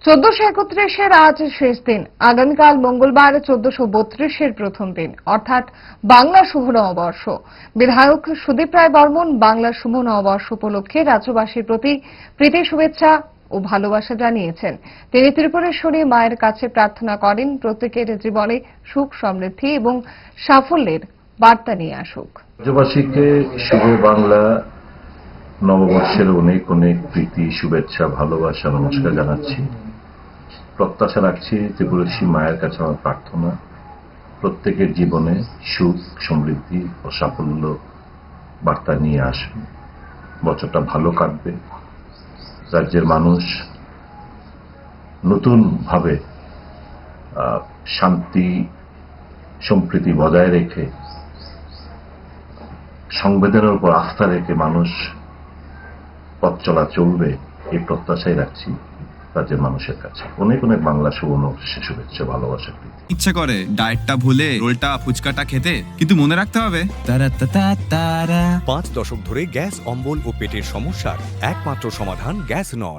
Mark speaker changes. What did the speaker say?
Speaker 1: 1431-এর আজ শেষ দিন। আগামীকাল মঙ্গলবার 1432-এর প্রথম দিন, অর্থাৎ বাংলা শুভ নববর্ষ। বিধায়ক সুদীপ রায় বর্মন বাংলা শুভ নববর্ষ উপলক্ষে রাজ্যবাসীর প্রতি প্রীতি শুভেচ্ছা ও ভালোবাসা জানিয়েছেন। তিনি ত্রিপুরেশ্বরী মায়ের কাছে প্রার্থনা করেন প্রত্যেকের জীবনে সুখ সমৃদ্ধি এবং সাফল্যের বার্তা নিয়ে আসুক।
Speaker 2: রাজ্যবাসীকে শুভ বাংলা নববর্ষের অনেক অনেক প্রীতি শুভেচ্ছা ভালোবাসা নমস্কার জানাচ্ছি। প্রত্যাশা রাখছি ত্রিপুরেশ্বরী মায়ের কাছে আমার প্রার্থনা প্রত্যেকের জীবনে সুখ সমৃদ্ধি ও সাফল্য বার্তা নিয়ে আসবে। বছরটা ভালো কাটবে, রাজ্যের মানুষ নতুনভাবে শান্তি সম্প্রীতি বজায় রেখে সংবিধানের উপর আস্থা রেখে মানুষ পথ চলা চলবে, এই প্রত্যাশাই রাখছি রাজ্যের মানুষের কাছে। অনেক অনেক বাংলা শুভনববর্ষের শুভেচ্ছা ভালোবাসা।
Speaker 3: ইচ্ছে করে ডায়েটটা ভুলে রোলটা ফুচকাটা খেতে, কিন্তু মনে রাখতে হবে
Speaker 4: 5 দশক ধরে গ্যাস অম্বল ও পেটের সমস্যার একমাত্র সমাধান গ্যাস নল।